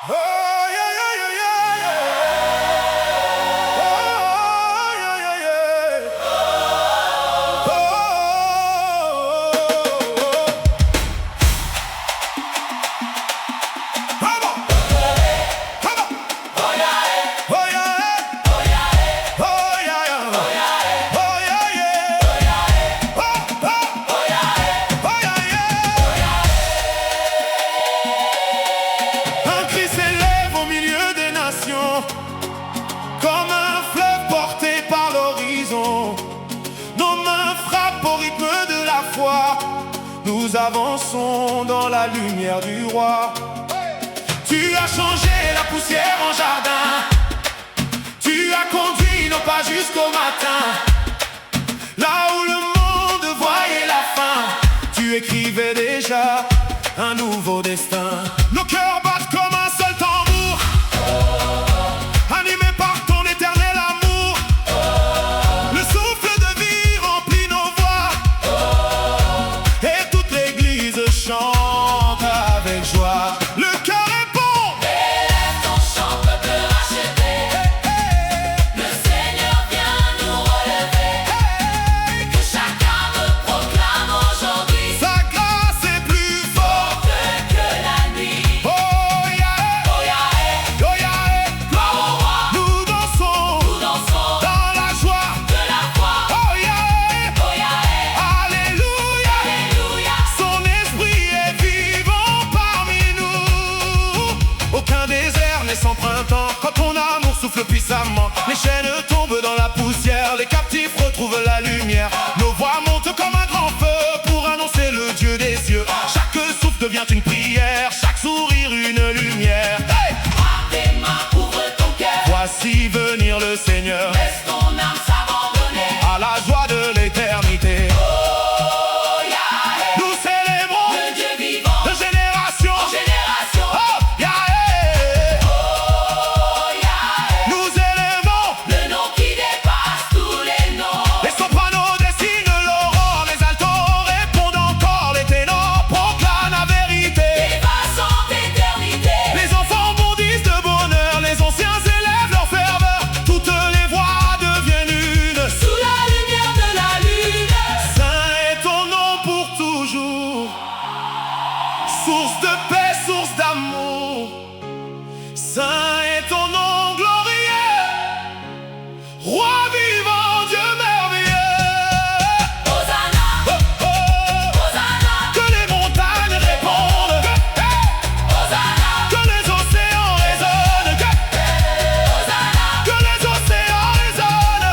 Oh, yeah, yeah, yeah, yeah, yeah. Oh, yeah, yeah, yeah. Oh, oh, oh. Come on. Come on. Oh, yeah. Oh, yeah. Oh, yeah. Oh, yeah, yeah. Oh, yeah, yeah. Oh, oh. Oh, yeah, yeah. Un cri s'élève au milieu des nations, comme un fleuve porté par l'horizon. Nos mains frappent au rythme de la foi. Nous avançons dans la lumière du roi. Tu as changé la poussière en jardin. Tu as conduit nos pas jusqu'au matin. Là où le monde voyait la fin, tu écrivais déjà un nouveau destin. Nos cœurs battent comme un seul tambour, animés par ton éternel amour. Le souffle de vie remplit nos voix, et toute l'église chante avec joie. Le cœur est bon. Élève ton chant, peuple racheté. Le Seigneur vient nous relever. Que chacun me proclame aujourd'hui Sa grâce est plus forte. que la nuit. Oh yeah, Oh yeah, oh yeah. gloire au roi. Nous dansons Nous dansons dans la joie. de la foi. Oh yeah, Oh yeah, alléluia. alléluia. Son esprit est vivant parmi nous. Aucun désert n'est sans printemps quand ton amour souffle puissamment. Les chaînes tombent dans la poussière, les captifs retrouvent la lumière. Nos voix montent comme un grand feu pour annoncer le Dieu des cieux. Chaque souffle devient une prière, chaque sourire une lumière. Hey! Frappe tes mains, ouvre ton cœur. Voici venir le Seigneur Laisse ton âme s'abandonner. à la joie de l'éternité. Oh yeah, Nous célébrons le Dieu vivant. de génération En génération. Oh, yeah, Oh yeah, nous élevons le nom qui dépasse tous les noms. les sopranos dessinent l'aurore, les altos répondent encore, les ténors proclament la vérité. Dépassant d'éternité. Les enfants bondissent de bonheur, les anciens élèvent leur ferveur, toutes les voix deviennent une. Sous la lumière de la lune. Saint est ton nom pour toujours, source de paix, source d'amour. Saint est ton nom glorieux, roi vivant, Dieu merveilleux. Hosanna, Oh, oh, Hosanna, que les montagnes répondent, Hosanna, que les océans résonnent, Hosanna, que les océans résonnent.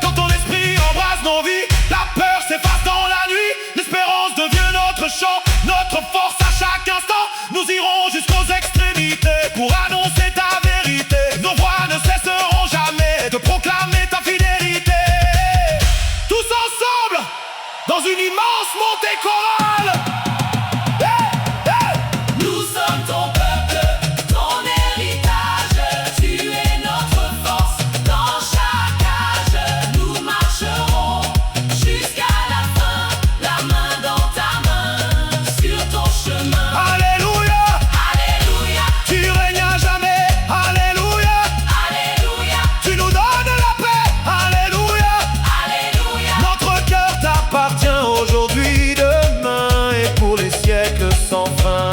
Quand ton esprit embrasse nos vies, la peur s'efface dans la nuit. L'espérance devient notre chant, notre force à chaque instant. Nous irons jusqu'aux extrémités pour annoncer ta vérité. Nos voix ne cesseront jamais de proclamer ta fidélité. Tous ensemble, dans une immense montée chorale. Hey, hey. nous sommes ton peuple, ton héritage. Tu es notre force dans chaque âge. Nous marcherons jusqu'à la fin, la main dans ta main, sur ton chemin. Alléluia, Alléluia, tu règnes à jamais. Alléluia, alléluia, tu nous donnes la paix. Alléluia, alléluia. notre cœur t'appartient aujourd'hui, demain et pour les siècles sans fin.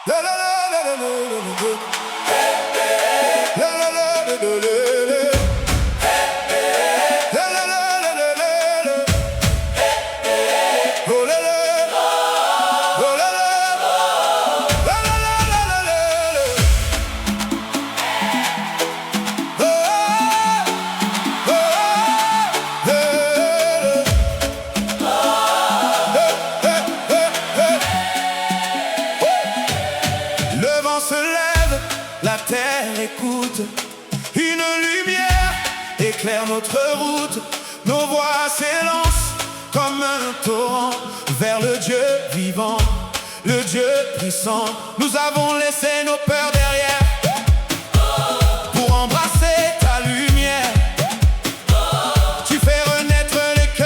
La la la la la la la la. La la la la la la la. La la la la la la la. Oh la la. Oh la la. La la la la la la la. Oh, oh, le vent se lève, la terre écoute. Une lumière éclaire notre route. Nos voix s'élancent comme un torrent vers le Dieu vivant, le Dieu puissant. Nous avons laissé nos peurs derrière pour embrasser ta lumière. Tu fais renaître les cœurs.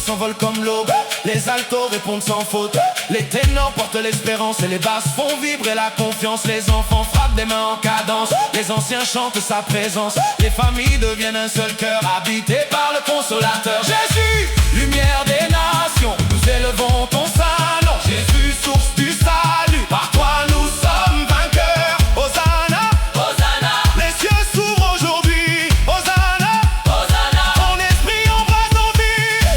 s'envolent comme l'aube. Les altos répondent sans faute. Les ténors portent l'espérance et les basses font vibrer la confiance. Les enfants frappent des mains en cadence. Les anciens chantent sa présence. Les familles deviennent un seul cœur, habité par le consolateur. Jésus, lumière des nations, nous élevons ton saint nom. Jésus, source du salut, par toi nous sommes vainqueurs. Hosanna, Hosanna, les cieux s'ouvrent aujourd'hui. Hosanna, Hosanna, ton esprit embrasse nos vies.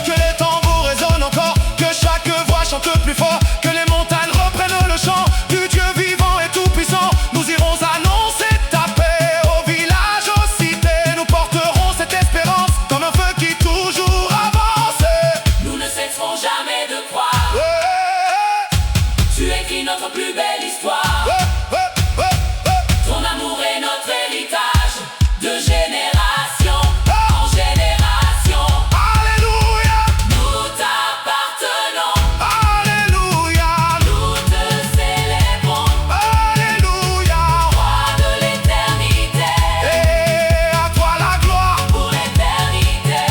Que les tambours résonnent encore, que chaque voix chante plus fort, que les montagnes reprennent le chant du Dieu vivant et tout-puissant. Nous irons annoncer ta paix au village, aux cités. Nous porterons cette espérance comme un feu qui toujours avance. nous ne cesserons jamais de croire. Tu écris notre plus belle histoire. Ton amour est notre héritage, de génération en génération. Alléluia, Nous t'appartenons, Alléluia, nous te célébrons, Alléluia. roi de l'éternité, Et à toi la gloire. pour l'éternité.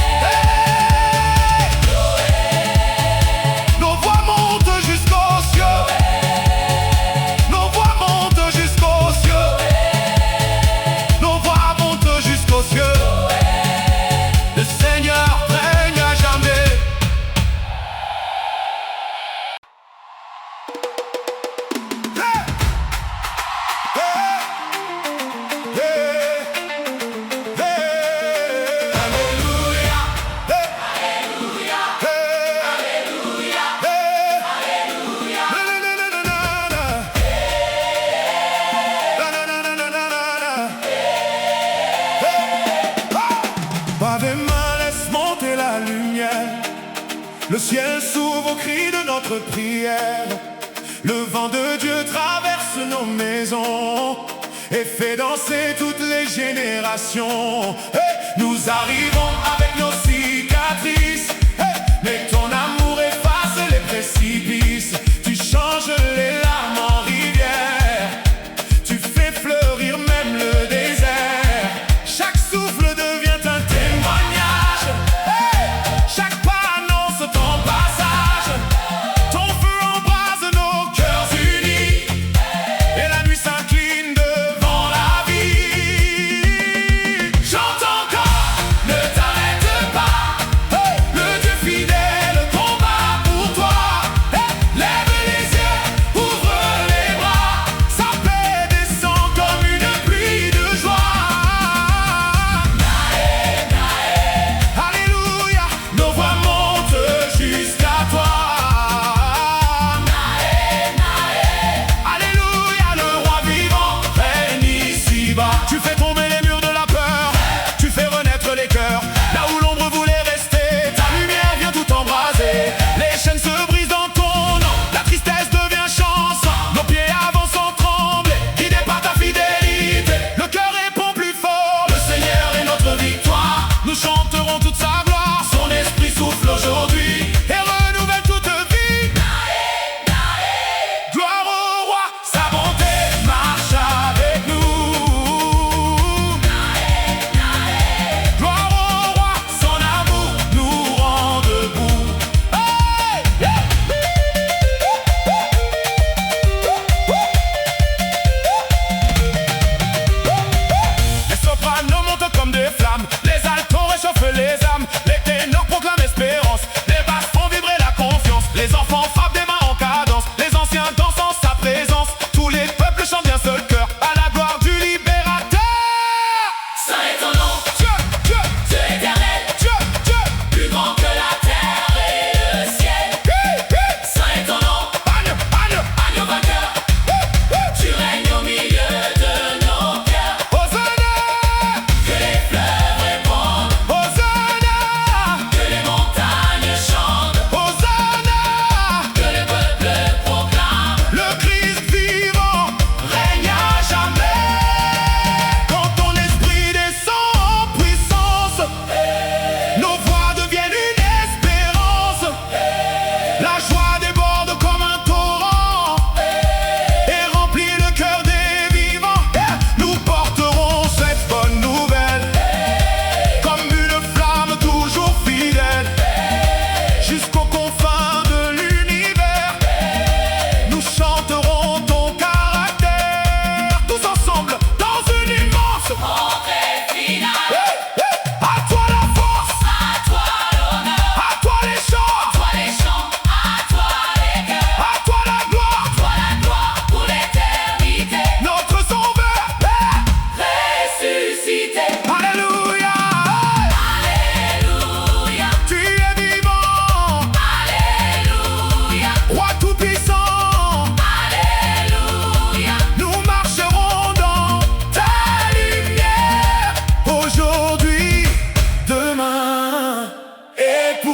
Nos voix montent jusqu'aux cieux. Nos voix montent jusqu'aux cieux. Nos voix montent jusqu'aux cieux. Le Seigneur règne à jamais. Hey! Hey! Hey! Hey! Alléluia! Hey! Alléluia, Hey! Alléluia, Hey! Alléluia. Pas des mains, laisse monter la lumière. Le ciel s'ouvre au cri de notre prière. Le vent de Dieu traverse nos maisons et fait danser toutes les générations. Hey! Nous arrivons avec nos cicatrices. Hey! Mais ton amour efface les précipices. Tu changes les larmes en rivière. Tu fais fleurir même le désert. Chaque souffle devient un témoignage. Hey! Chaque pas annonce ton passage. Ton feu embrase nos cœurs unis. Et la nuit s'incline devant la vie. Chante encore, ne t'arrête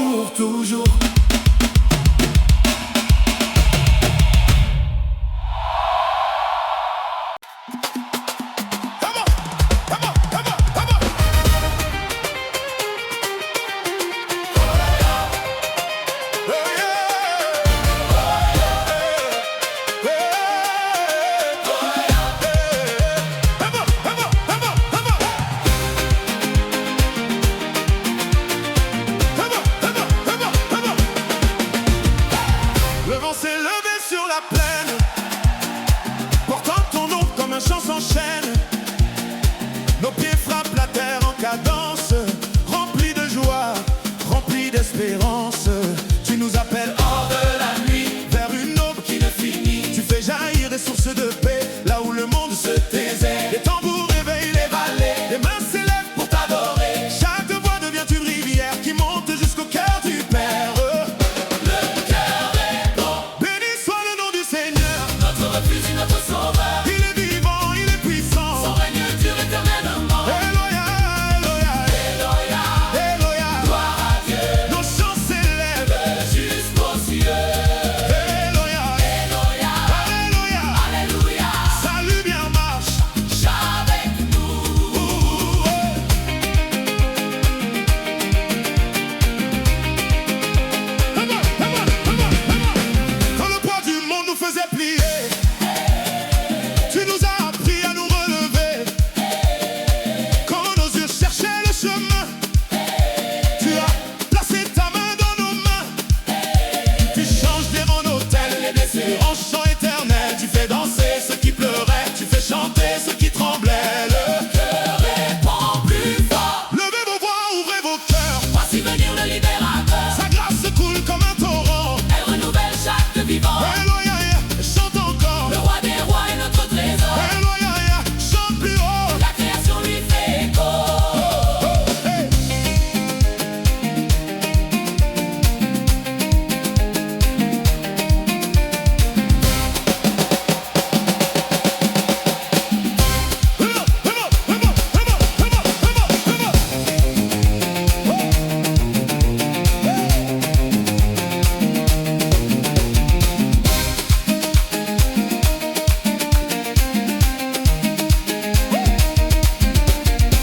pour toujours. Le vent s'est levé sur la plaine, portant ton nom comme un chant s'enchaîne. Nos pieds frappent la terre en cadence, remplis de joie, remplis d'espérance. Tu nous appelles hors de la nuit, vers une aube qui ne finit. Tu fais jaillir des sources de paix, là où le monde se taisait. Les tambours réveillent les vallées, les mains s'élèvent pour t'adorer. Chaque voix devient une rivière qui monte jusqu'au cœur du Père. Notre sauveur, Il est vivant, il est puissant. son règne dure éternellement. Eloya, Eloya, Alléluia, Eloya. gloire à Dieu, Nos chants s'élèvent. jusqu'aux cieux. Eloya, Alléluia, Alléluia. Alléluia, Salut bien marche. avec nous. Quand le poids du monde nous faisait plier, tu nous as appris à nous relever. Quand nos yeux cherchaient le chemin, tu as placé ta main dans nos mains. Tu changes des rangs d'hôtel, les blessés en chant éternel. Tu fais danser ceux qui pleuraient, tu fais chanter ceux qui tremblaient. Le Cœur répond plus fort. levez vos voix, ouvrez vos cœurs. Voici venir le libérateur. Sa grâce coule comme un torrent. Elle renouvelle chaque vivant. Eloya, chante encore. Le roi des rois est notre trésor. Eloya, chante plus haut. La création lui fait écho. Hey.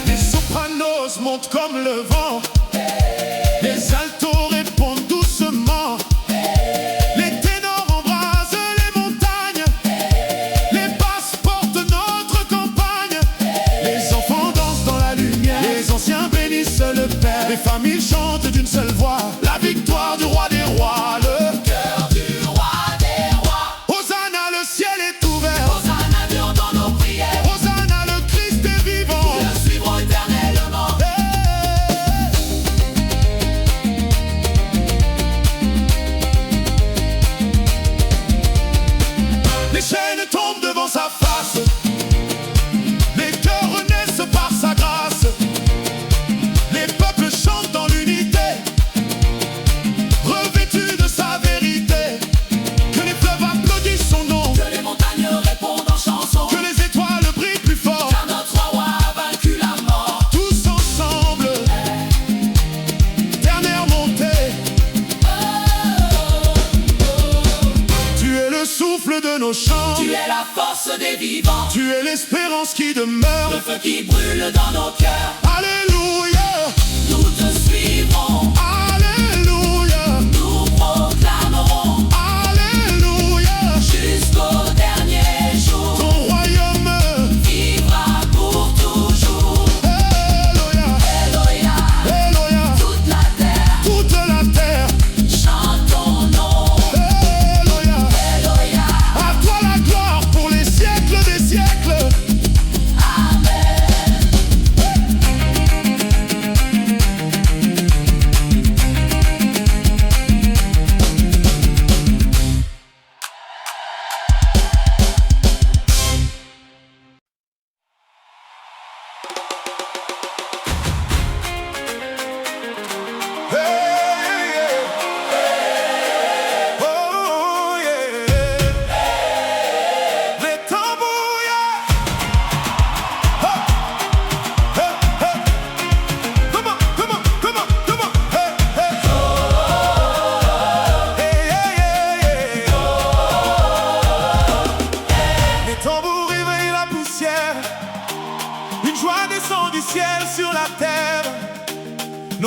Les sopranos montent comme le vent. Les altos répondent doucement. Les ténors embrasent les montagnes. Les basses portent notre campagne. Les enfants dansent dans la lumière. Les anciens bénissent le Père. Les familles chantent d'une seule voix la victoire du roi des rois. Le Cœur du roi des rois. Hosanna, le ciel est ouvert. Hosanna, Dieu entend nos prières. Hosanna, le Christ est vivant. Le suivrons éternellement. Les chaînes tombent devant sa face. Les cœurs renaissent par sa grâce. Les peuples chantent dans l'unité, revêtus de sa vérité. Que les fleuves applaudissent son nom, Que les montagnes répondent en chansons. que les étoiles brillent plus fort. Car notre roi a vaincu la mort. Tous ensemble, dernière montée. Tu es le souffle de nos chants. Tu es la force des vivants. Tu es l'espérance qui demeure. Le feu qui brûle dans nos cœurs. Alléluia, Nous te suivrons. Alléluia, Nous proclamerons Alléluia. jusqu'au dernier jour. Ton royaume, Vivra pour toujours. Alléluia, Alléluia, Alléluia. toute la terre Toute la terre, chante ton nom. Alléluia. Alléluia, À toi la gloire pour les siècles des siècles. amen.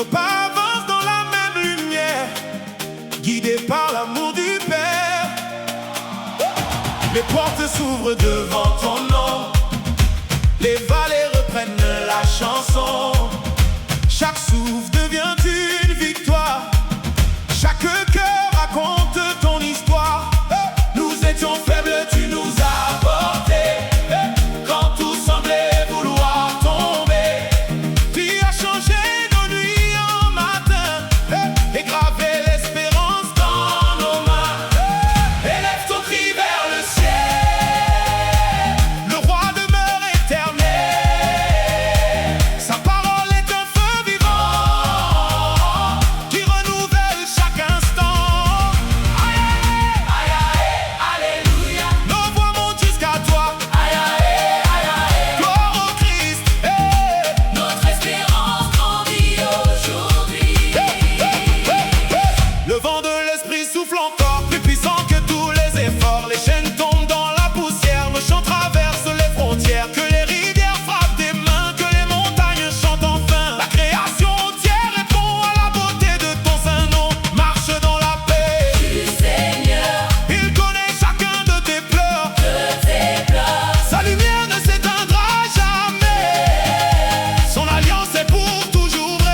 Nos pas avancent dans la même lumière, guidés par l'amour du Père. Les portes s'ouvrent devant ton nom, les vallées reprennent la chanson. Chaque souffle devient une victoire, chaque cœur raconte ton histoire. Nous étions faibles, tu nous as portés. Quand tout semblait vouloir tomber, tu as changé nos nuits en matin et gravé l'espérance dans nos mains. Élève ton cri vers le ciel, le roi demeure éternel. Sa parole est un feu vivant qui renouvelle chaque instant. Aïe, aïe, aïe, alléluia. Nos voix montent jusqu'à toi. Aïe, aïe, aïe, aïe. Gloire au Christ. Notre espérance grandit aujourd'hui. Le vent de l'esprit souffle encore, plus puissant que tous les efforts. Les chaînes tombent dans la poussière, nos chants traversent les frontières. Que les rivières frappent des mains, que les montagnes chantent enfin. La création entière répond à la beauté de ton saint nom. Marche dans la paix Du Seigneur, il connaît chacun de tes pleurs. de tes pleurs. Sa lumière ne s'éteindra jamais, son alliance est pour toujours vraie.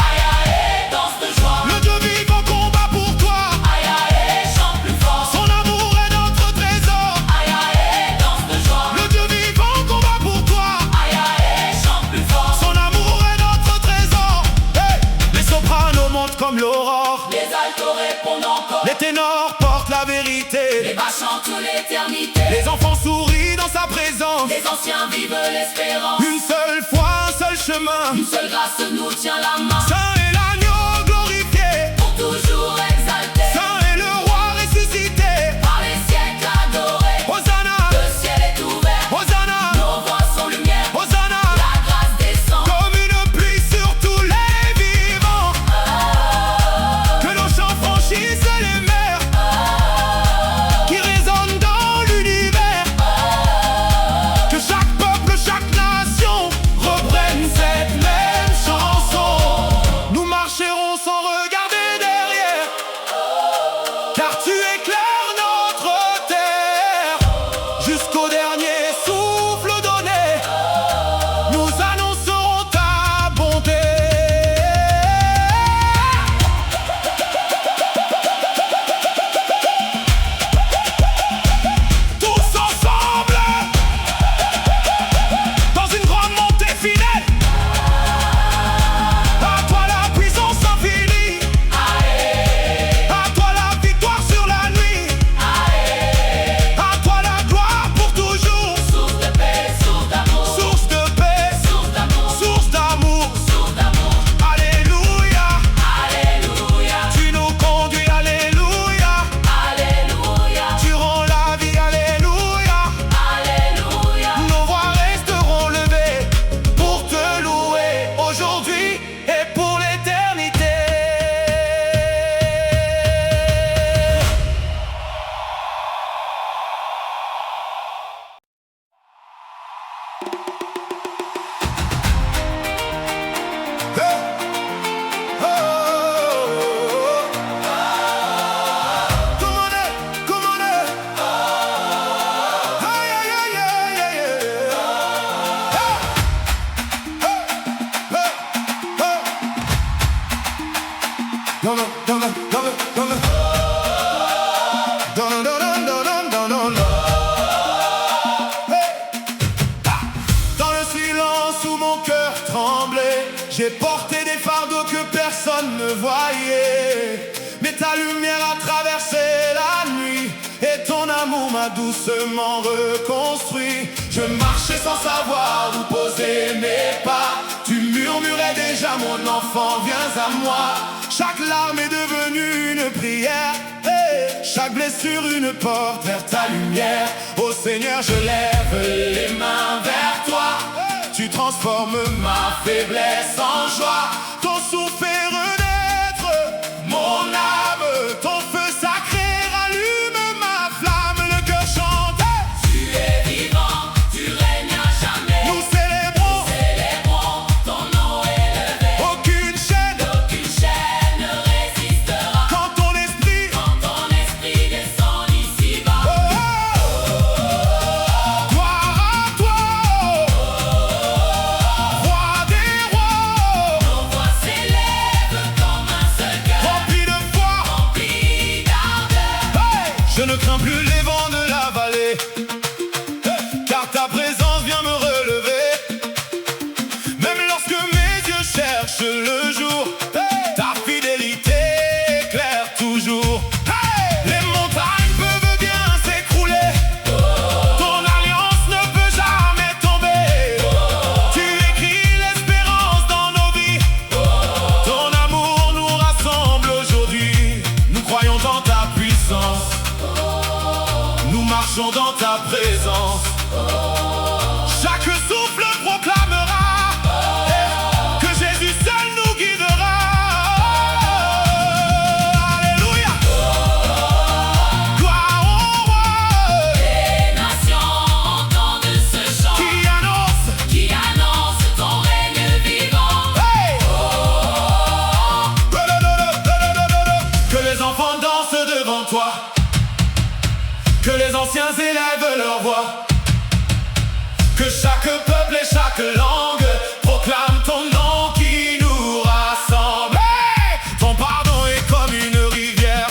Aïe, aïe, danse de joie. Le Dieu vivant combat pour toi, Aïe, aïe, chante plus fort. son amour est notre trésor. Aïe, aïe, danse de joie. Le Dieu vivant combat pour toi, Aïe, aïe, chante plus fort. son amour est notre trésor. Hey! Les sopranos montent comme l'aurore, Les altos répondent encore. les ténors portent la Les vérité. bas chantent l'éternité. Les enfants sourient dans sa présence. Les anciens vivent l'espérance. Une seule foi, un seul chemin. Une seule grâce nous tient la main. Saint est l'agneau glorifié, Pour toujours exalté. saint est le roi ressuscité. Par les siècles adorés. Hosanna, Le ciel est ouvert. Hosanna, Nos voix sont lumière. Hosanna. La grâce descend. Comme une pluie sur tous les vivants, que nos chants franchissent les mers, qui résonnent dans l'univers. Que chaque peuple, chaque nation reprenne cette même chanson. Nous marcherons sans regarder derrière, car tu éclaires notre terre. Jusqu'au dernier souffle donné, nous annoncerons ta bonté. Tous ensemble, dans une grande montée fidèle. À toi la puissance infinie, à toi la victoire sur la nuit, à toi la gloire pour toujours. Source de paix, source d'amour. Source de paix, Source d'amour. source d'amour. Source d'amour. Alléluia, Alléluia. tu nous conduis, alléluia. Alléluia. Tu rends la vie, alléluia. Alléluia. Nos voix resteront levées pour te louer aujourd'hui et pour l'éternité. Come on, Ay, ay, ay, ay, ay, ay. No, no, no, no, no, no, no. No, no, no, no, no, no, no, no. Hey. Dans le silence où mon cœur tremblait, j'ai porté des fardeaux que personne ne voyait. Mais ta lumière a traversé la nuit et ton amour m'a doucement reconstruit. Je marchais sans savoir où poser mes pas. Tu murmurais déjà, mon enfant, viens à moi. Chaque larme est devenue une prière. Hey. Chaque blessure une porte vers ta lumière. Ô Seigneur, je lève les mains vers toi. Tu transformes ma faiblesse en joie. Ton souffle fait renaître mon âme. Ton feu sacré rallume ma flamme. Le cœur chante. Tu es vivant, tu règnes à jamais. Nous célébrons Célébrons ton nom dans ta présence. Chaque souffle proclamera que Jésus seul nous guidera. Alléluia. Gloire au roi. Les nations entendent ce chant Qui annonce ton règne vivant. hey. Que les enfants dansent devant toi, que les anciens élèvent leur voix, que chaque peuple et chaque langue proclame ton nom qui nous rassemble. Hey! Ton pardon est comme une rivière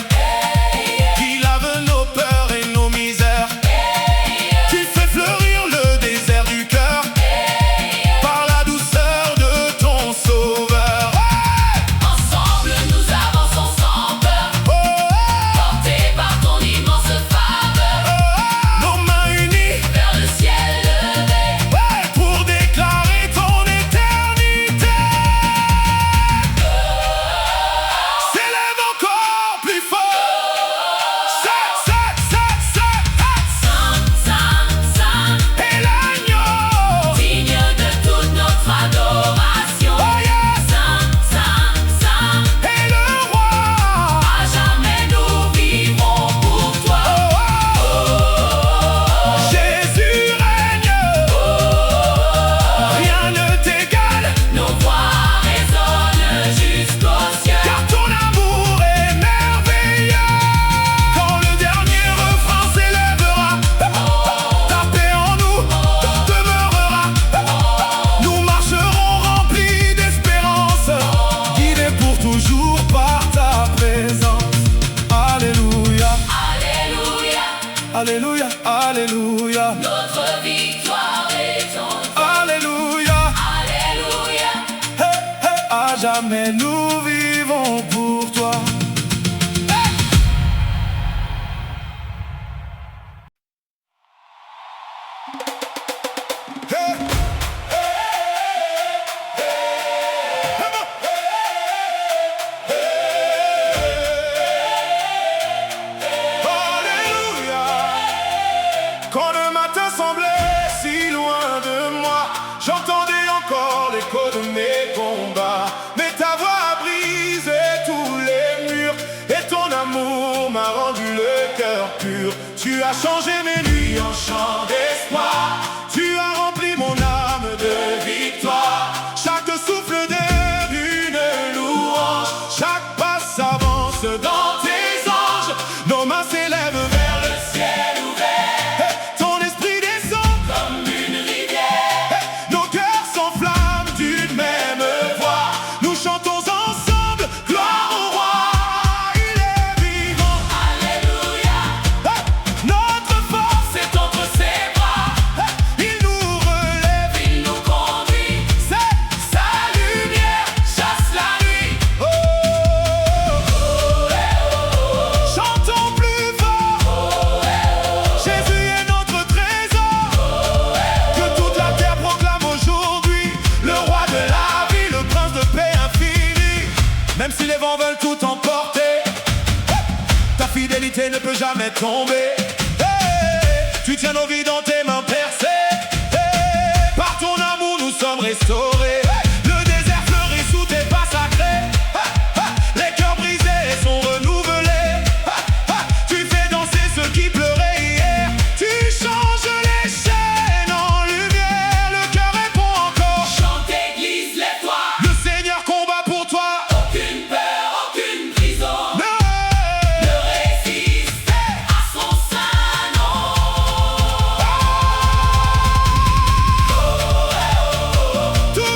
qui lave nos peurs et nos misères. Tu fais fleurir le désert du cœur par la douceur de ton sauveur. Hey! Ensemble nous avançons sans peur, Oh, oh, portés par ton immense faveur. oh, oh. Nos mains unies Vers le ciel levé, ouais, pour déclarer ton éternité. S'élève encore plus fort. Saint, Saint, Saint, Saint, Saint, Saint, Saint, et l'agneau. digne de toute notre adoration. Oh yeah, Saint, Saint, Saint, et le roi. à jamais nous vivrons pour toi. Oh, oh, Jésus règne. Rien ne t'égale, Nos voix résonnent jusqu'aux cieux. car ton amour est merveilleux. Quand le dernier refrain s'élèvera, ta paix en nous demeurera. Nous marcherons remplis d'espérance, guidés pour toujours par ta présence. Alléluia, Alléluia, alléluia, alléluia, notre victoire est en toi. alléluia. Alléluia, Hey, hey, à jamais nous vivons pour toi. Hey, Alléluia. Quand le matin semblait si loin de moi, j'entendais encore l'écho de mes combats. Mais ta voix a brisé tous les murs, et ton amour m'a rendu le cœur pur. Tu as changé mes nuits en chants d'espoir, tu as rempli mon âme de victoire. Chaque souffle d'air une louange, chaque pas s'avance dans tes anges. Nos mains s'élèvent vers le ciel ouvert, ton esprit descend comme une rivière. nos cœurs s'enflamment d'une même voix. Nous chantons ensemble, gloire au roi. Il est vivant. Alléluia, Hey! Notre force, c'est entre ses bras. il nous relève. Il nous conduit, C'est sa lumière chasse la nuit. oh, chantons plus fort. Jésus est notre trésor. Que toute la terre proclame aujourd'hui le roi de la vie, le prince de paix infinie. Même si les vents veulent tout emporter, ta fidélité ne peut jamais tomber. Hey, tu tiens nos vies dans tes mains percées. Hey, par ton amour nous sommes restaurés. Le désert fleurit sous tes pas sacrés. Les cœurs brisés sont renouvelés. Tu fais danser ceux qui pleuraient hier. Tu changes les chaînes en lumière. Le cœur répond encore. Chante église, lève-toi. Le Seigneur combat pour toi. Aucune peur, aucune prison Ne ne résiste à son saint nom. Tout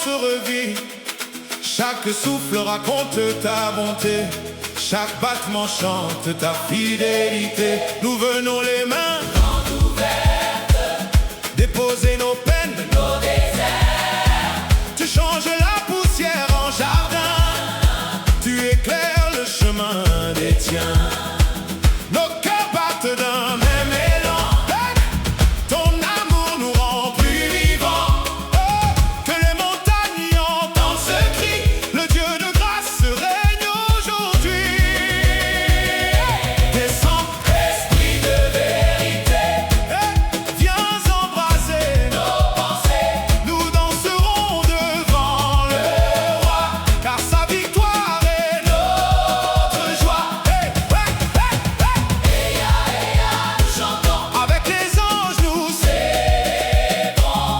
se revit. Chaque souffle raconte ta bonté. Chaque battement chante ta fidélité. Nous venons les mains ouvertes, déposer nos peines, nos déserts. Tu changes la poussière en jardin. Tu éclaires le chemin des tiens. Nos cœurs battent d'un même élan. Ton amour nous rend plus vivants. Que les montagnes entendent ce cri. Le Dieu de grâce règne aujourd'hui. Descends, Esprit de vérité, viens embraser nos pensées. Nous danserons devant le roi, car sa victoire est notre joie. Nous chantons, Avec les anges nous célébrons.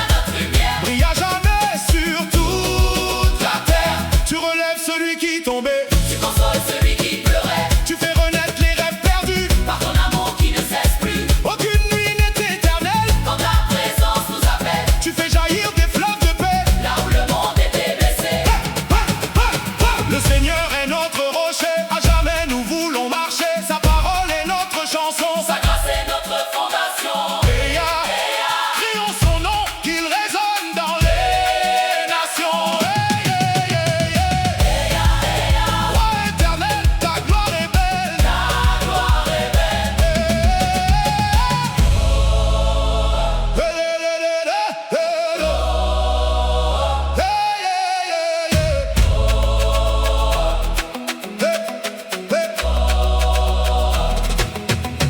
Notre lumière brille à jamais sur toute la terre. Tu relèves celui qui tombait, tu consoles celui qui pleurait. tu fais renaître les rêves perdus. Par ton amour qui ne cesse plus. Aucune nuit n'est éternelle, Quand ta présence nous appelle, tu fais jaillir des fleuves de paix. là où le monde était blessé. Le Seigneur est notre rocher, à jamais nous voulons marcher. Sa parole est notre chanson. Sa grâce est notre fondation. Crions son nom, qu'il résonne dans les nations. Roi éternel, ta gloire est belle. Ta gloire est belle.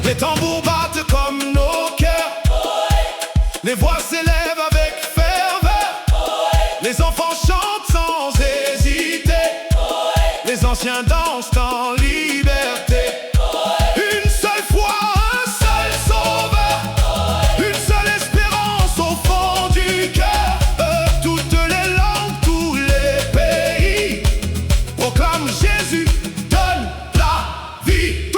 Les tambours battent comme nos cœurs. Les voix s'élèvent avec ferveur. Les enfants chantent sans hésiter. Les anciens dansent en liberté. Une seule foi, un seul sauveur. Une seule espérance au fond du cœur. Toutes les langues, tous les pays proclament Jésus donne la vie.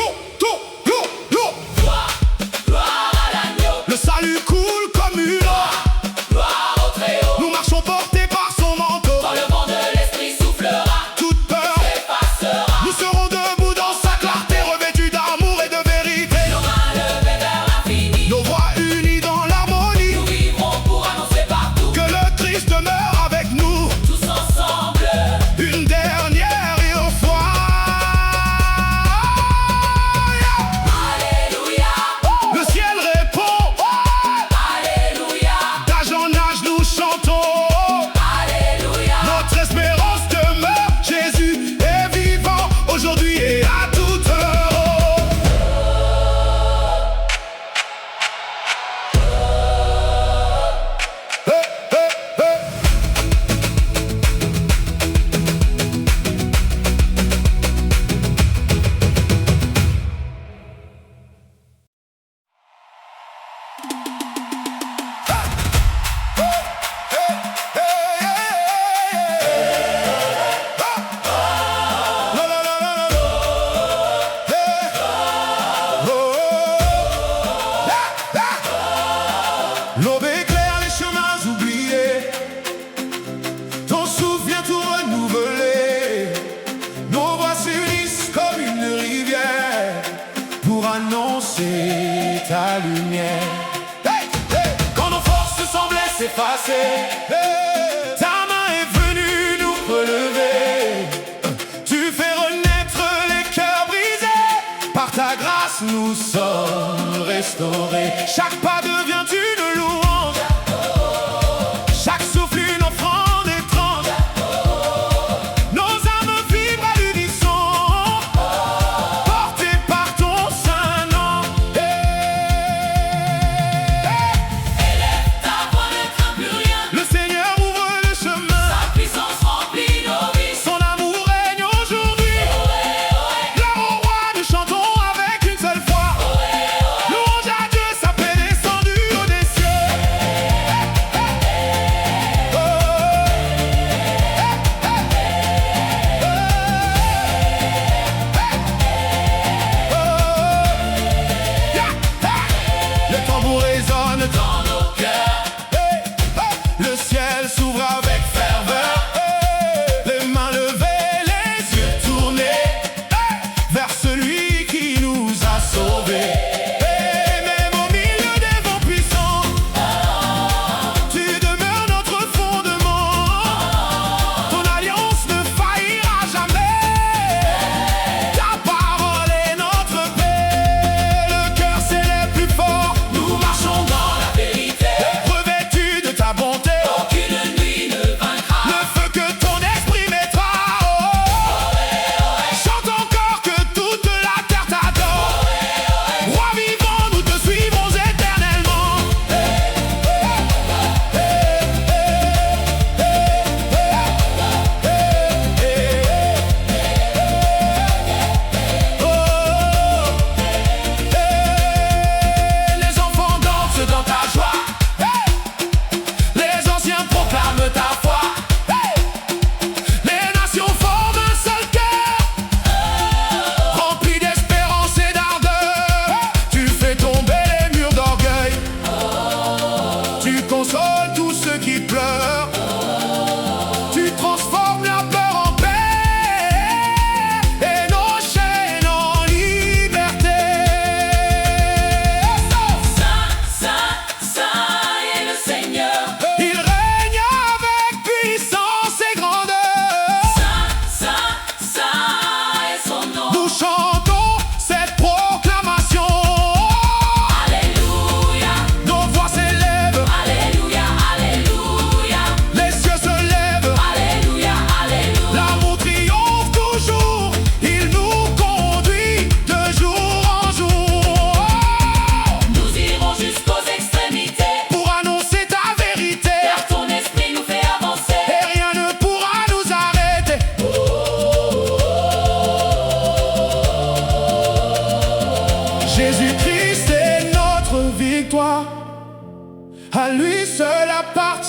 Gloire à l'agneau, Le salut coule comme une eau. gloire au Très-Haut. Nous marchons portés par son manteau. Quand le vent de l'esprit soufflera, Toute peur, effacera. nous serons debout dans sa clarté, revêtus d'amour et de vérité. Nos mains levées vers l'infini, Nos voix unies dans l'harmonie. nous vivrons pour annoncer partout. Que le Christ demeure avec nous. Tous ensemble, Une dernière fois. Alléluia, Le ciel répond. Alléluia, D'âge en âge nous chantons. Alléluia. Notre espérance demeure. Jésus est vivant aujourd'hui et à toute heure. L'aube éclaire les chemins oubliés. Ton souffle vient tout renouveler. Nos voix s'unissent comme une rivière pour annoncer ta lumière. Quand nos forces semblaient s'effacer, ta main est venue nous relever. Tu fais renaître les cœurs brisés. Par ta grâce nous sommes restaurés. Chaque pas devient une louange. Chaque souffle une offrande étrange. Nos âmes vibrent à l'unisson, portées par ton saint nom. Élève ta voix, ne crains plus rien. Le Seigneur ouvre le chemin. Ta puissance remplit nos vies. Son amour règne aujourd'hui. Gloire au roi, nous chantons avec une seule voix. Louange à Dieu, sa paix descendue au-dessus.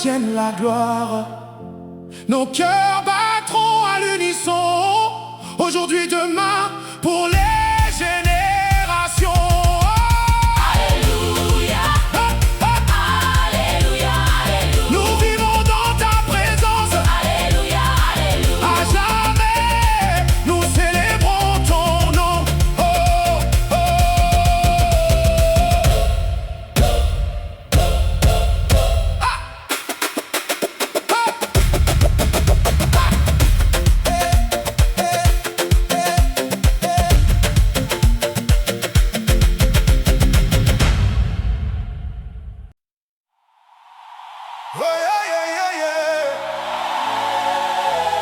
tienne la gloire. Nos cœurs battront à l'unisson, aujourd'hui, demain, pour les générations. Alléluia, Alléluia, Alléluia. Nous vivons dans ta présence. Alléluia, Alléluia. À jamais, nous célébrons ton nom. Oh, oh. Oh, yeah, yeah, yeah, yeah.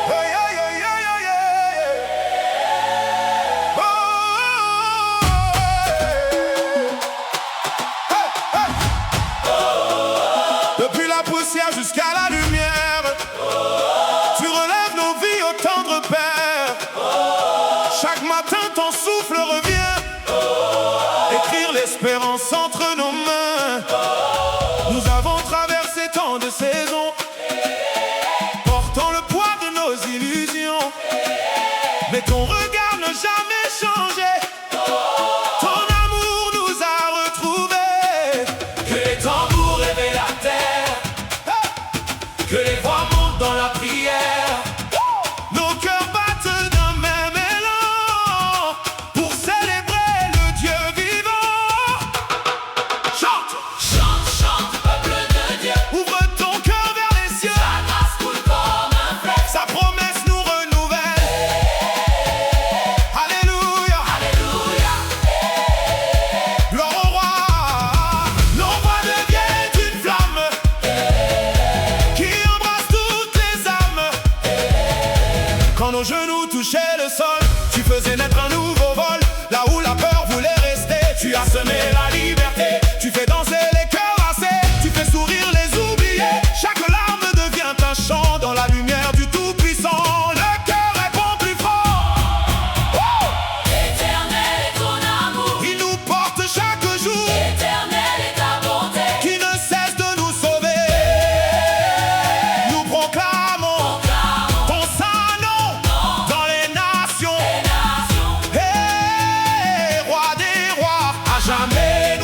Oh, yeah, yeah, yeah, yeah, yeah. Oh, hey, hey. Depuis la poussière jusqu'à la lumière, tu relèves nos vies au tendre Père. Chaque matin ton souffle revient, écrire l'espérance entre nos mains. Nous avons traversé tant de saisons, portant le poids de nos illusions. Mais ton regard n'a jamais changé, ton amour nous a retrouvés. Que les tambours réveillent la terre, que les voix montent dans la prière. Nos cœurs battent d'un même élan pour célébrer le Dieu vivant. Chante! Chante, chante, peuple de Dieu. Ouvre ton cœur vers les cieux. Ta grâce coule comme un fleuve. Sa promesse nous renouvelle. Alléluia, Alléluia, gloire au roi. Nos voix deviennent une flamme qui embrasse toutes les âmes. Quand nos genoux touchaient le sol, tu faisais naître un nouveau vol. Là où la peur voulait rester, tu as semé la liberté. Tu fais danser les cœurs lassés, tu fais sourire les oubliés. Chaque larme devient un chant dans la lumière du Tout-Puissant. Le cœur répond plus fort. éternel est ton amour. Il nous porte chaque jour, Éternel est ta bonté. qui ne cesse de nous sauver. Nous proclamons ton saint nom dans les nations. Les nations, Hey, roi des rois, à jamais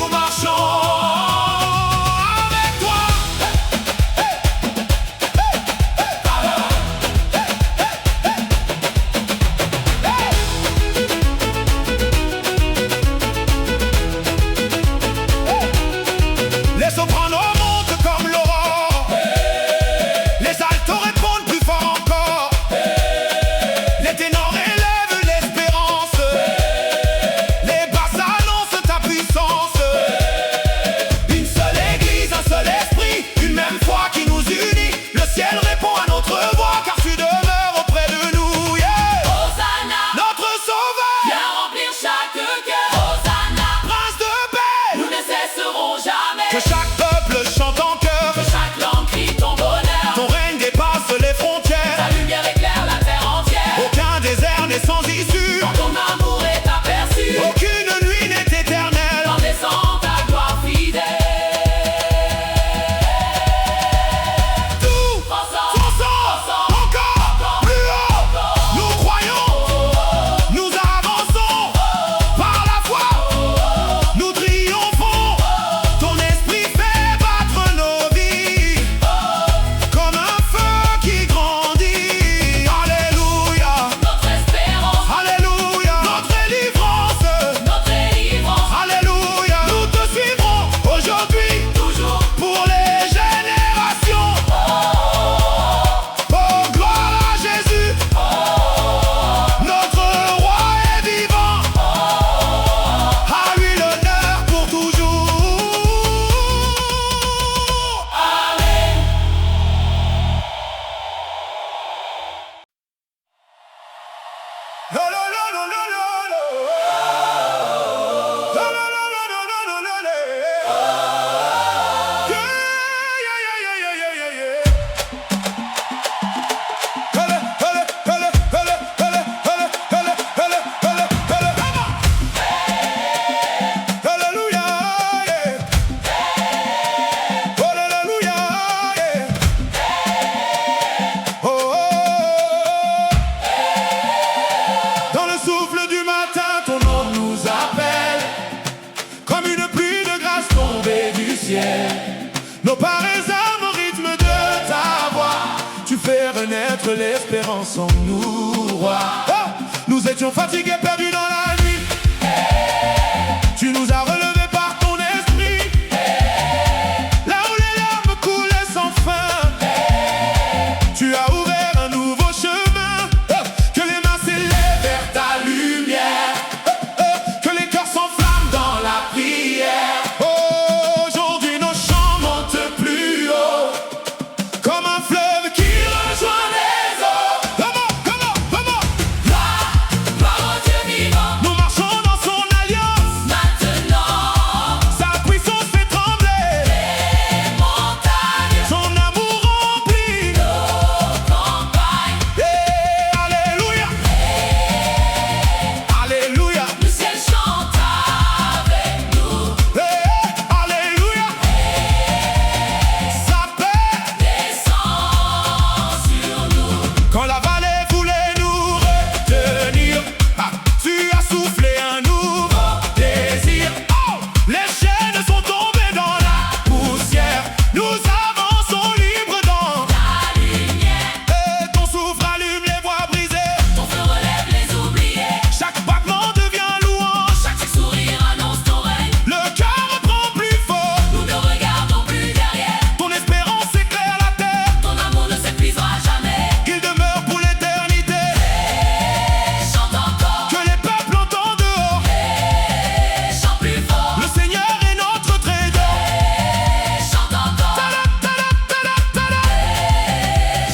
par les âmes au rythme de ta voix. Tu fais renaître l'espérance en nous, roi. Oh, nous étions fatigués, perdus dans la nuit. Tu nous as relevés par ton esprit. Là où les larmes coulaient sans fin, tu as ouvert un nouveau chemin. Que les mains s'élèvent vers ta lumière, que les cœurs s'enflamment dans la prière. Aujourd'hui nos chants montent plus haut, comme un fleuve qui rejoint les eaux. Comment Gloire au Dieu vivant, nous marchons dans son alliance. maintenant, Sa puissance fait trembler, les montagnes, son amour remplit. nos campagnes, Et alléluia, alléluia, le ciel chante avec nous, alléluia. Sa paix, descend sur nous. quand la vallée voulait nous retenir, tu as soufflé un nouveau désir. Les chaînes sont tombées dans la poussière. Nous avançons libres dans Ta lumière, et ton souffle allume les voies brisées. ton feu relève les oubliés, Chaque battement devient louange. chaque sourire annonce ton règne. Le cœur reprend plus fort. Nous ne regardons plus derrière, Ton espérance éclaire la terre. ton amour ne s'épuisera jamais. Il demeure pour l'éternité. Chante encore, Que les peuples entendent dehors. chante plus fort, Le Seigneur est notre trésor. chante encore,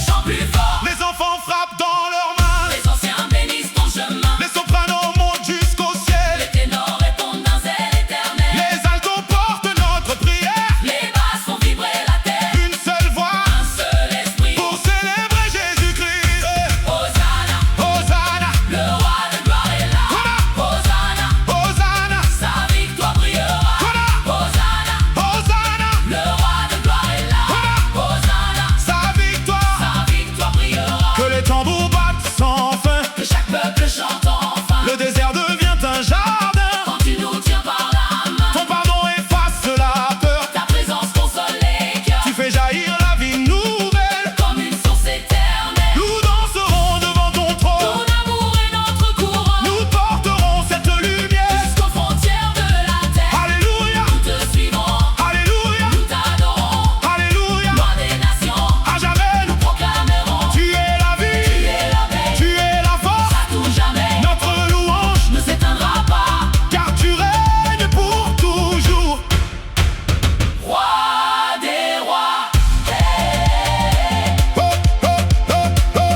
chante plus fort. Les enfants frappent dans leurs mains. Les anciens bénissent ton chemin, Les sopranos montent jusqu'au ciel. les ténors répondent d'un zèle éternel. Les altos portent notre prière. Les basses font vibrer la terre, Une seule voix un seul esprit. pour célébrer Jésus-Christ. Hosanna, Hosanna, le roi de gloire est là. Hosanna, Hosanna, sa victoire brillera. Hosanna, Hosanna, le roi de gloire est là. Hosanna, sa victoire. sa victoire brillera. Que les tambours battent sans fin. Que chaque peuple chante enfin. Le désert devient un jardin. Quand tu nous tiens par la main, Ton pardon efface la peur. ta présence console les cœurs. Tu fais jaillir la vie nouvelle. Comme une source éternelle, Nous danserons devant ton trône. ton amour est notre couronne. Nous porterons cette lumière. Jusqu'aux frontières de la terre, Alléluia, nous te suivrons, alléluia, nous t'adorons. alléluia. Loin des nations, À jamais, nous proclamerons. tu es la Tu vie, es la paix, tu es la force. à tout jamais, Notre louange, ne s'éteindra pas. car tu règnes pour toujours. Roi des rois, Oh, oh, oh, oh.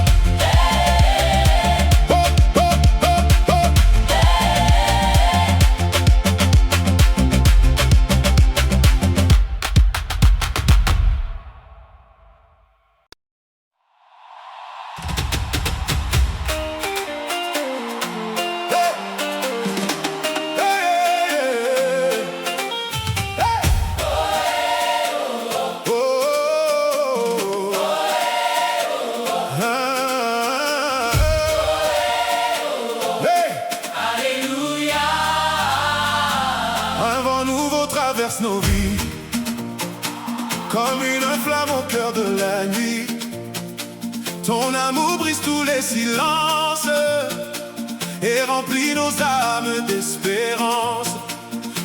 Oh, oh, oh, oh. alléluia. Un vent nouveau traverse nos vies, comme une flamme au cœur de la nuit. Ton amour brise tous les silences et remplit nos âmes d'espérance.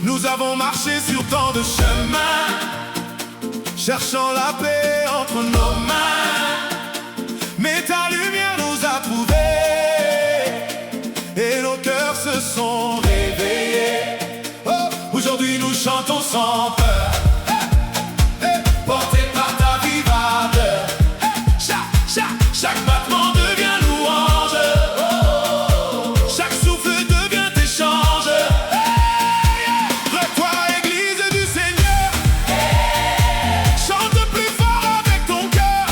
Nous avons marché sur tant de chemins, cherchant la paix entre nos mains. Mais ta lumière nous a trouvés et nos cœurs se sont réveillés. Oh, aujourd'hui nous chantons sans peur, portés par ta vive ardeur. Chaque battement devient louange, chaque souffle devient échange. Lève-toi, Église du Seigneur, chante plus fort avec ton cœur.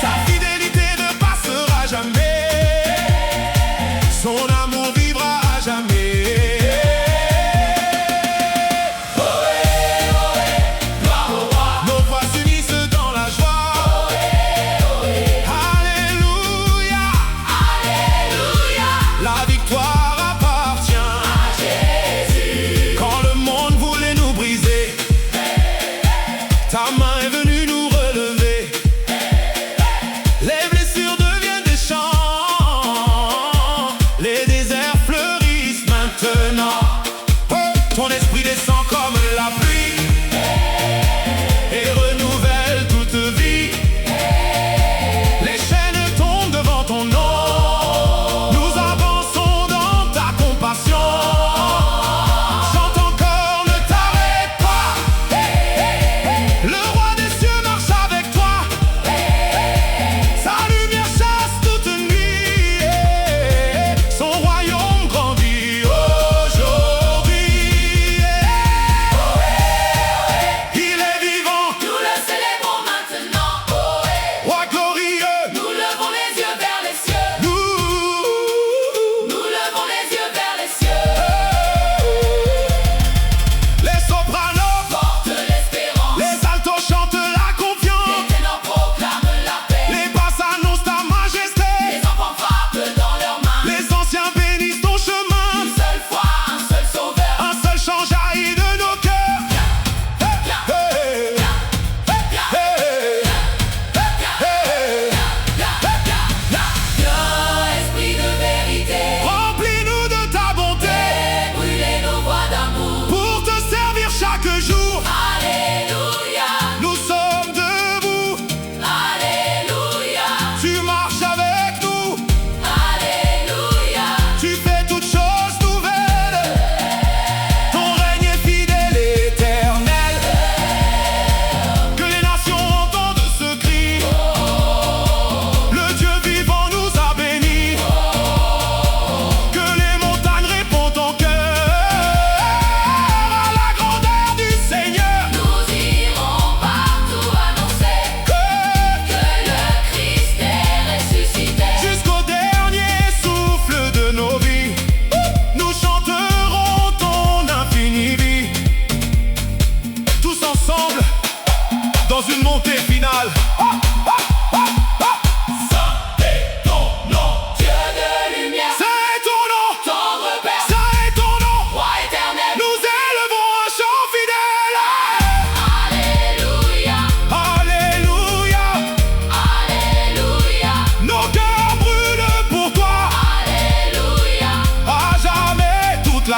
Sa fidélité ne passera jamais, son amour vivra à jamais. Oh,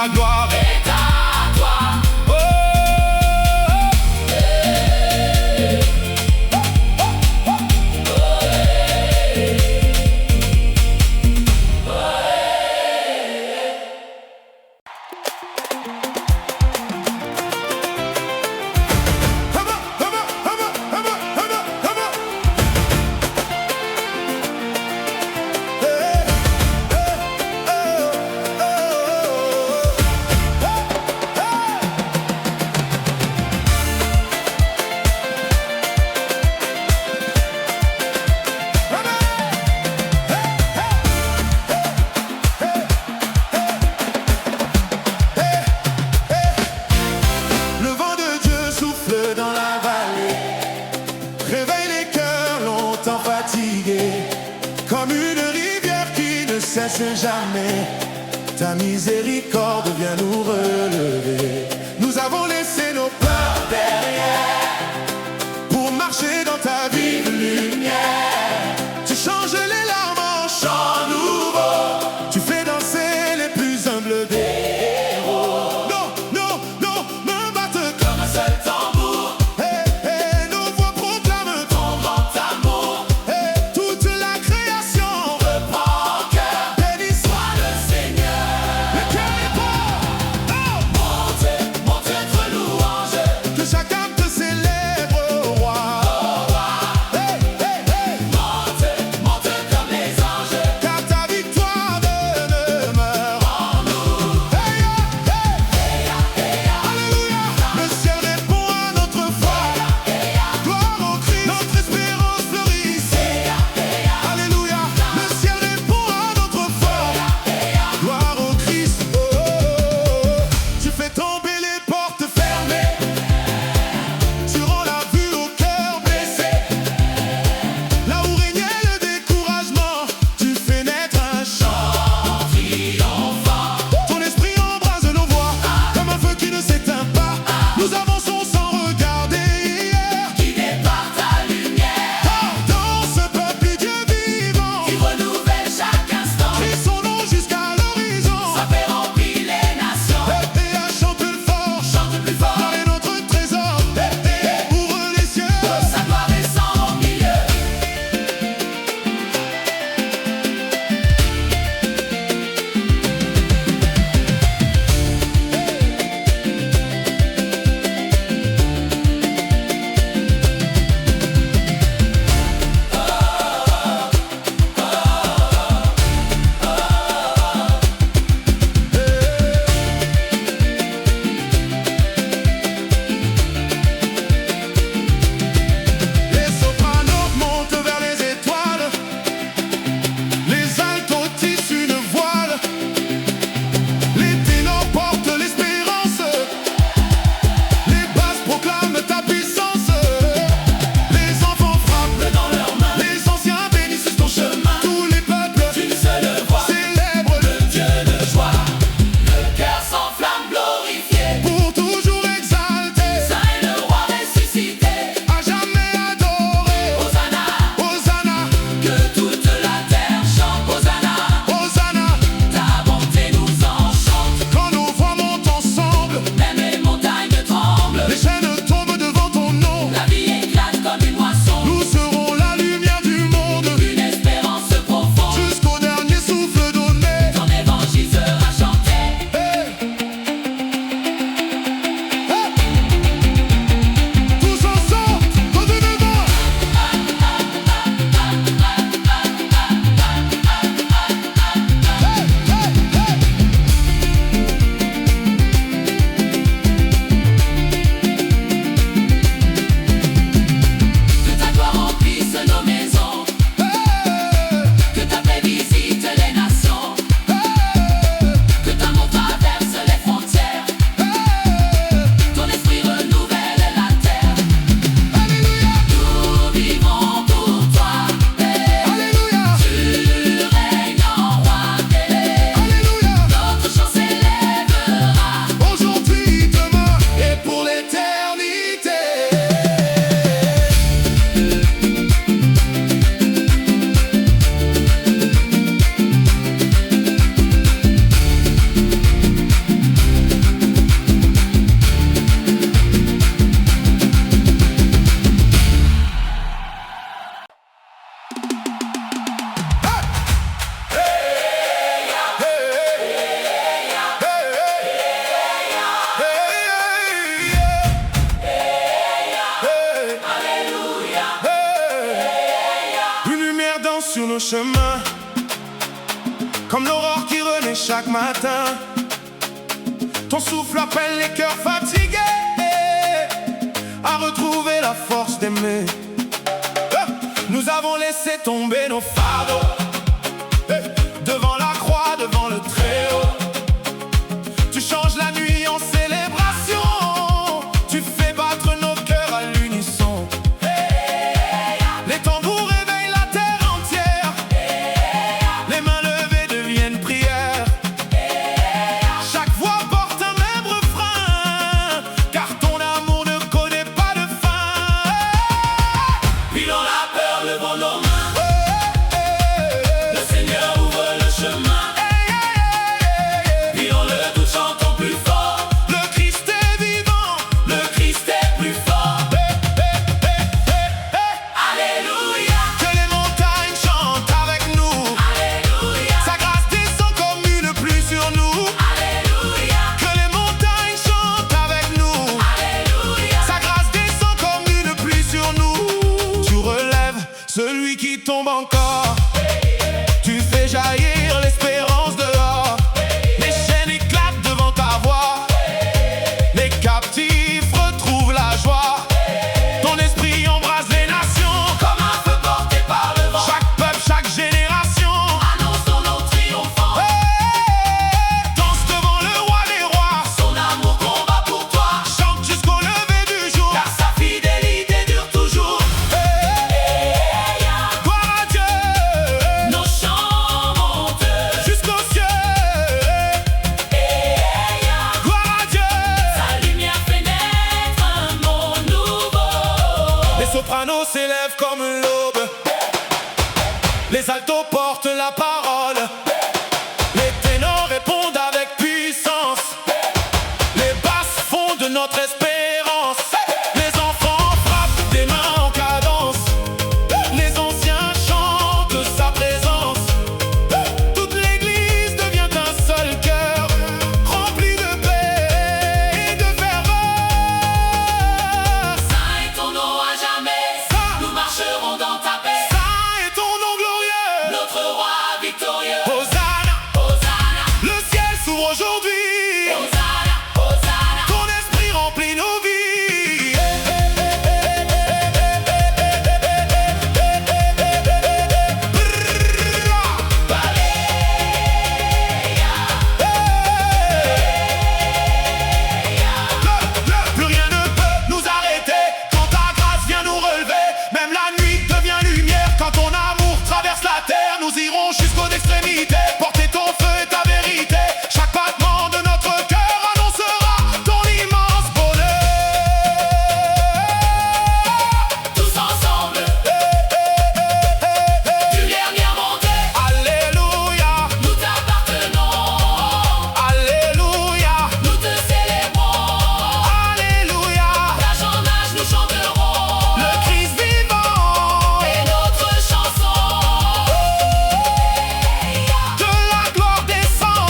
la gloire est à toi. Oh, come on, come on, come on, come on, come on, come on. Hey, hey, oh, oh, oh. Hey, Le vent de Dieu souffle dans la vallée, réveille les cœurs longtemps fatigués, comme une rivière qui ne cesse jamais. Ta miséricorde vient nous relever. Nous avons laissé nos peurs derrière pour marcher dans ta vive lumière. Tu changes les larmes en chant nouveau, tu fais danser les plus humbles des héros. Nos mains battent Comme un seul tambour, et nos voix proclament ton grand amour et toute la création reprend en cœur. bénit Sois le Seigneur. le cœur est beau. Monte notre louange. Que chaque âme te célèbre, ô roi. chemin, comme l'aurore qui renaît chaque matin. Ton souffle appelle les cœurs fatigués à retrouver la force d'aimer. Nous avons laissé tomber nos fardeaux devant la croix, devant le Très-Haut. Tu changes la nuit en célébration, tu fais battre nos cœurs à l'unisson. Les tambours réveillent la terre entière, les mains levées deviennent prières. Chaque voix porte un même refrain, car ton amour ne connaît pas de fin. Puis dans la peur, levons nos mains. Le Seigneur ouvre le chemin. Puis dans le doute, chantons plus fort. Le Christ est vivant, Le Christ est plus fort. Alléluia, que les montagnes chantent avec nous. Alléluia, Sa grâce descend comme une pluie sur nous. Alléluia, Que les montagnes chantent avec nous. Alléluia. Sa grâce descend comme une pluie sur nous. Tu relèves celui qui tombe encore. Tu fais jaillir l'espérance dehors. Les chaînes éclatent devant ta voix. Les captifs retrouvent la joie. Ton esprit embrase les nations. Comme un feu porté par le vent, Chaque peuple, chaque génération. annonce ton nom triomphant. Danse devant le roi des rois. Son amour combat pour toi, Chante jusqu'au lever du jour. car sa fidélité dure toujours. Gloire à Dieu Nos chants montent. jusqu'aux cieux. Gloire à Dieu. Sa lumière fait naître un monde nouveau. Les sopranos s'élèvent comme l'aube. Les altos portent la parole. Les ténors répondent avec puissance. Les basses font de notre espérance. Les enfants frappent des mains en cadence. Les anciens chantent sa présence. Toute l'église devient un seul cœur, rempli de paix et de ferveur. Saint est ton nom à jamais. Nous marcherons dans ta paix. Saint est ton nom glorieux. Notre roi victorieux. Hosanna, Hosanna, le ciel s'ouvre aujourd'hui. Hosanna, Hosanna. Ton esprit remplit nos vies. Plus rien ne peut nous arrêter quand ta grâce vient nous relever. Même la nuit devient lumière quand ton amour traverse la terre. Nous irons jusqu'aux extrémités, porter ton feu et ta vérité. Chaque battement de notre cœur annoncera ton immense bonheur. Tous ensemble, du dernier montée, Alléluia, nous t'appartenons. Alléluia, Nous te célébrons. Alléluia. D'âge en âge, nous chanterons. Le Christ vivant, Et notre chanson. de la gloire descend,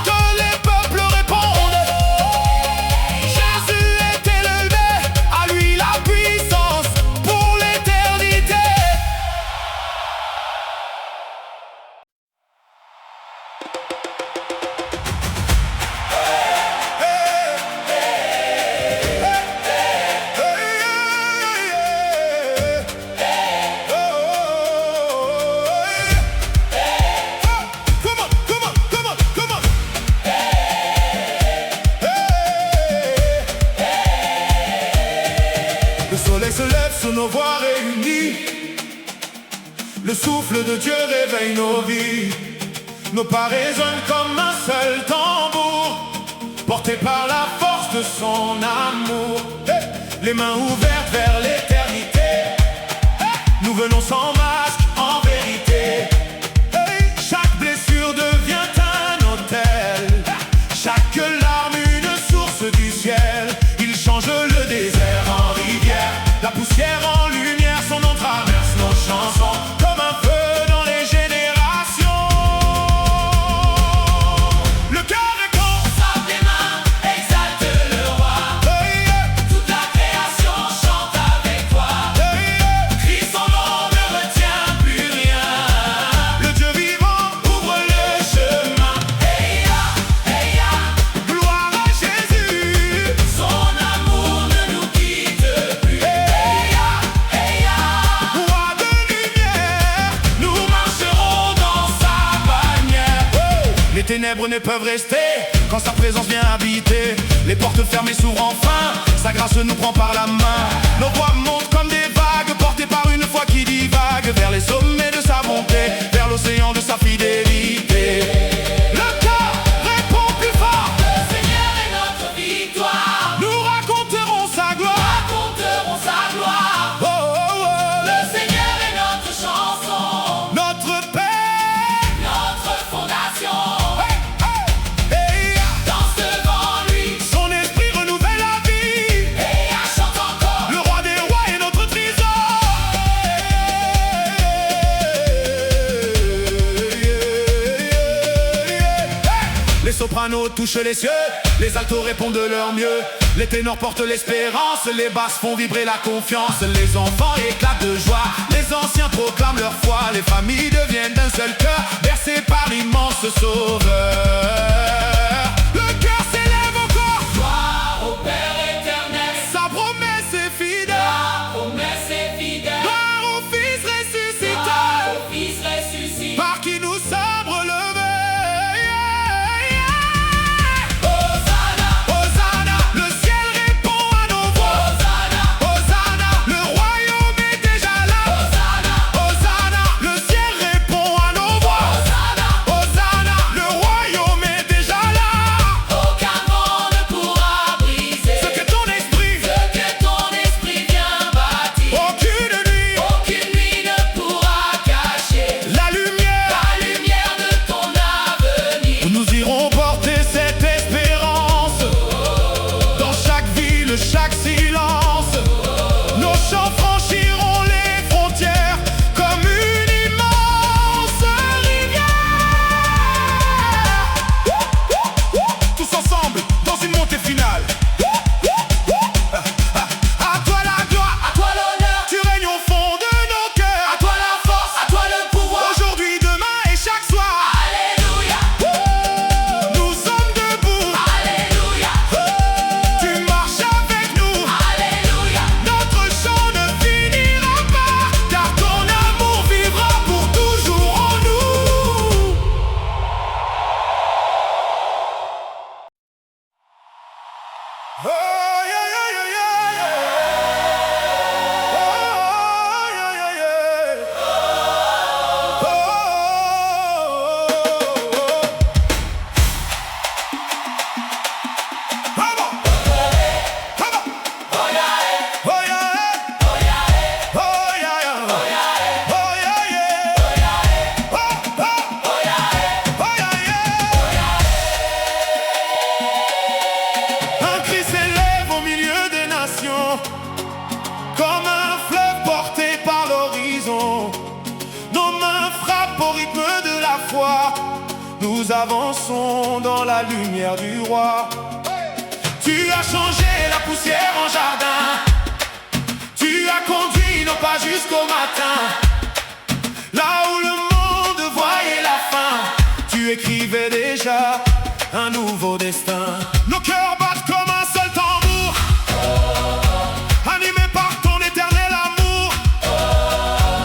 que les peuples répondent. Jésus est élevé, à lui la puissance pour l'éternité. Come on, come on, come on, come on. Le soleil se lève sur nos voix réunies. Le souffle de Dieu réveille nos vies. Nos pas résonnent comme un seul tambour, portés par la force de son amour. Hey! Les mains ouvertes vers l'éternité. Hey! Nous venons sans masque, en vérité. Hey! Chaque blessure devient un autel. Chaque larme une source du ciel. Il change le désert en rivière, la poussière en lumière. Son nom traverse nos chansons comme un feu dans les générations. Le cœur est grand, Frappe les mains, exalte le roi. hey, yeah. Toute la création chante. ténèbres ne peuvent rester quand sa présence vient habiter. Les portes fermées s'ouvrent enfin, sa grâce nous prend par la main. Nos voix montent comme des vagues, portées par une foi qui divague vers les sommets de sa bonté, vers l'océan de sa fidélité. Le cœur répond plus fort. Le Seigneur est notre victoire. Nous raconterons sa gloire. Raconterons sa gloire. Oh, oh, oh. Le Seigneur est notre chanson. Notre paix, Notre fondation. hey, hey, hey. Danse devant lui. Son esprit renouvelle la vie. Et chante encore. Le roi des rois est notre trésor. Les sopranos touchent les cieux, les altos répondent de leur mieux. Les ténors portent l'espérance, les basses font vibrer la confiance. Les enfants éclatent de joie, les anciens proclament leur foi. Les familles deviennent d'un seul cœur, bercées par l'immense sauveur. Le cœur s'élève encore, Gloire au Père éternel. sa promesse est fidèle. La promesse est fidèle. Gloire au Fils ressuscité, Gloire au Fils ressuscité. par qui nous sommes relevés. Hosanna. Hosanna, le ciel répond à nos voix. Hosanna. Hosanna, le royaume est déjà là. Hosanna. Hosanna, le ciel répond à nos voix. Hosanna. Hosanna, le royaume est déjà là. Aucun vent ne pourra briser Ce que ton esprit, ce que ton esprit vient bâtir. aucune nuit, Aucune nuit ne pourra cacher la lumière. la lumière de ton avenir. Nous irons porter cette espérance dans chaque ville, chaque silence. Nos chants franchiront les frontières comme une immense rivière. Tous ensemble dans une montée finale. À toi la gloire, À toi l'honneur, tu règnes au fond de nos à cœurs. toi la force, à toi le pouvoir. Aujourd'hui, demain et chaque soir. Alléluia, Nous sommes debout. alléluia, Tu marches avec nous. alléluia. Notre chant ne finira pas, car ton amour vivra pour toujours en nous. Oh, yeah, yeah, yeah, yeah, yeah. Oh, yeah, yeah, yeah. Oh, Come on. Come on. Oh yeah, oh yeah, oh yeah, yeah. Oh yeah, yeah. Oh yeah. Un cri s'élève au milieu des nations, comme un fleuve porté par l'horizon. Nos mains frappent au rythme de la foi. Nous avançons dans la lumière du roi. Tu as changé la poussière en jardin. Tu as conduit nos pas jusqu'au matin. Là où le monde voyait la fin, tu écrivais déjà un nouveau destin. Nos cœurs battent comme un seul tambour, animés par ton éternel amour.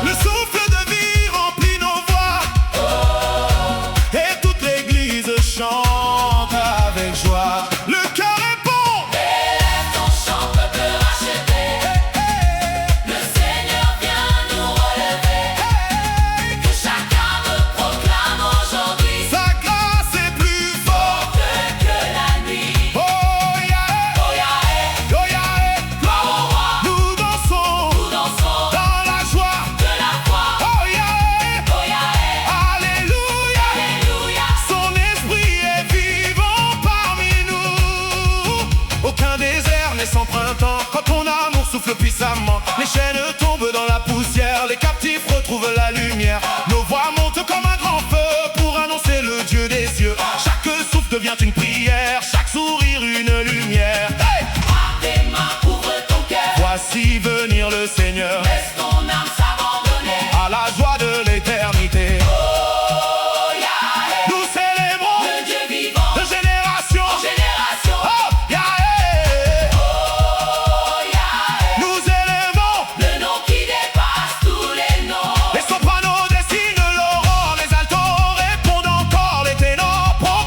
Le souffle de vie remplit nos voix, et toute l'église chante avec joie. Le cœur répond. Élève ton chant, peuple racheté. Le Seigneur vient nous relever. Que chacun me proclame aujourd'hui Sa grâce est plus forte. que la nuit. Oh yeah, Oh yeah, oh yeah. gloire au roi. Nous dansons Nous dansons dans la joie. de la foi. Oh yeah, Oh yeah, alléluia. alléluia. Son esprit est vivant parmi nous. Aucun désert n'est sans printemps quand ton amour souffle puissamment. Les chaînes tombent dans la poussière, les captifs retrouvent la lumière. Nos voix montent comme un grand feu pour annoncer le Dieu des cieux. Chaque souffle devient une prière, chaque sourire une lumière. Hey! À tes mains, ouvre ton cœur. Voici venir le Seigneur Laisse ton âme s'abandonner. à la joie de l'éternité. Oh yeah, Nous célébrons le Dieu vivant. de génération En génération. Oh, yeah, Oh yeah, nous élevons le nom qui dépasse tous les noms. les sopranos dessinent l'aurore, les altos répondent encore, les ténors proclament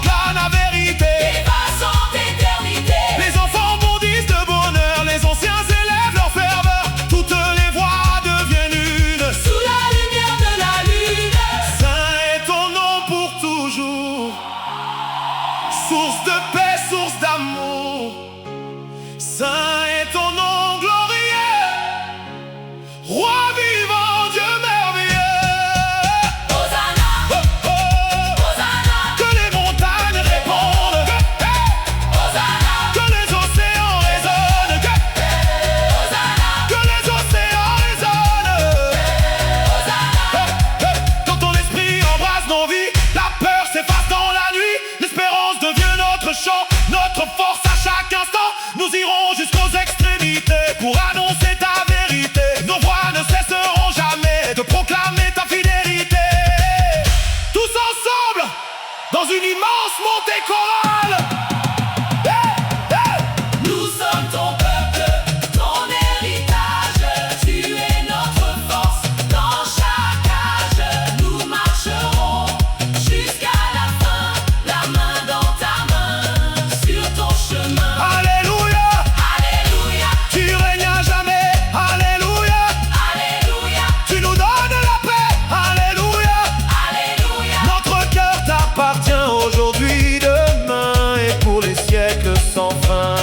source de paix, source d'amour. Saint est ton nom glorieux, roi vivant, Dieu merveilleux. Hosanna, Oh, oh. Hosanna, Que les montagnes répondent, Hosanna, que les océans résonnent, Hosanna, que les océans résonnent. Quand ton esprit embrasse nos vies, la peur s'efface dans la nuit. L'espérance devient notre chant, notre force à chaque instant. Nous irons jusqu'aux extrémités pour annoncer ta vérité. Nos voix ne cesseront jamais de proclamer ta fidélité. Tous ensemble, dans une immense montée chorale. nous sommes ton peuple, ton héritage. Tu es notre force dans chaque âge. Nous marcherons jusqu'à la fin, la main dans ta main, sur ton chemin. Alléluia, Alléluia, tu règnes à jamais. Alléluia, Alléluia, tu nous donnes la paix. Alléluia, Alléluia. notre cœur t'appartient aujourd'hui, demain et pour les siècles sans fin.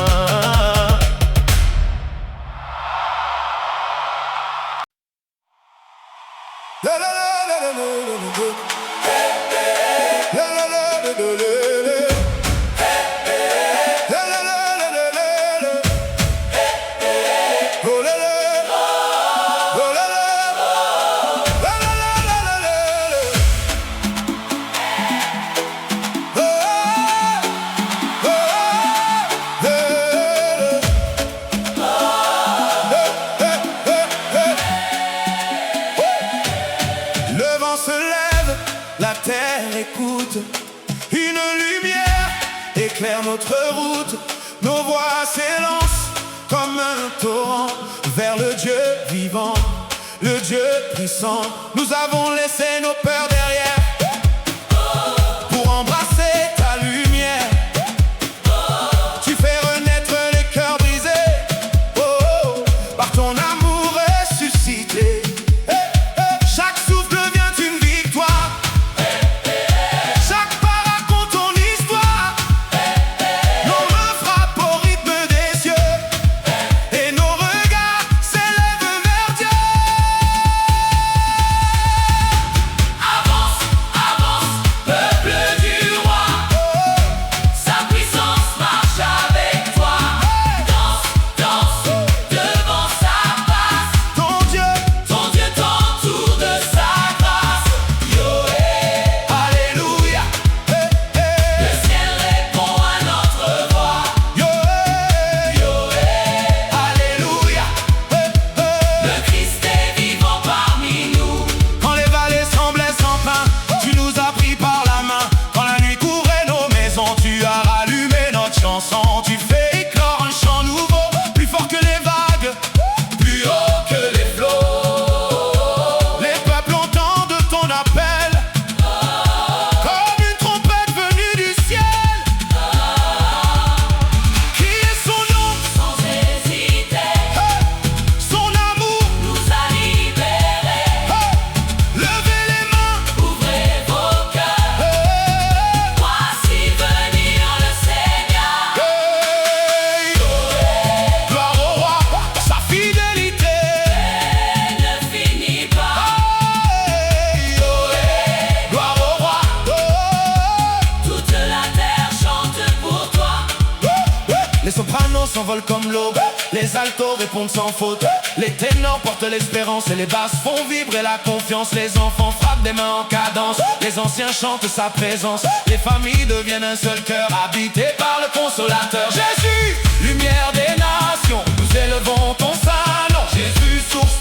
Le vent se lève, la terre écoute. Une lumière éclaire notre route. Nos voix s'élancent comme un torrent vers le Dieu vivant, le Dieu puissant. Nous avons laissé nos peurs derrière pour embrasser ta lumière. Tu fais renaître les cœurs brisés, oh, oh, par ton amour ressuscité. Chaque souffle devient une victoire. Chaque pas raconte ton histoire. Nos mains frappent au rythme des cieux et nos regards s'élèvent vers Dieu. Avance, avance, peuple du roi. Sa puissance marche avec toi. Danse, danse, devant sa face. Ton Dieu, Ton Dieu t'entoure de sa grâce. Yoé, alléluia. le ciel répond à notre voix. Yoé, Alléluia. le Christ est vivant parmi nous. Quand les vallées semblaient sans fin, tu nous as pris par la main. Quand la nuit couvrait nos maisons, tu as rallumé notre chanson. Tu fais éclore un chant nouveau, plus fort que les vagues, Plus haut que les flots. les peuples entendent ton appel, comme une trompette venue du ciel. Criez son nom, Sans hésiter, son amour, nous a libérés. levez les mains. Ouvrez vos cœurs. Voici venir le Seigneur. Gloire au roi, sa fidélité Ne finit pas. Gloire au roi. Toute la terre chante pour toi. Les sopranos s'envolent comme l'aube, les altos répondent sans faute, les ténors portent l'espérance et les basses font vibrer la confiance. Les enfants frappent des mains en cadence, les anciens chantent sa présence. Les familles deviennent un seul cœur, habité par le consolateur. Jésus, lumière des nations, nous élevons ton saint nom. Jésus, source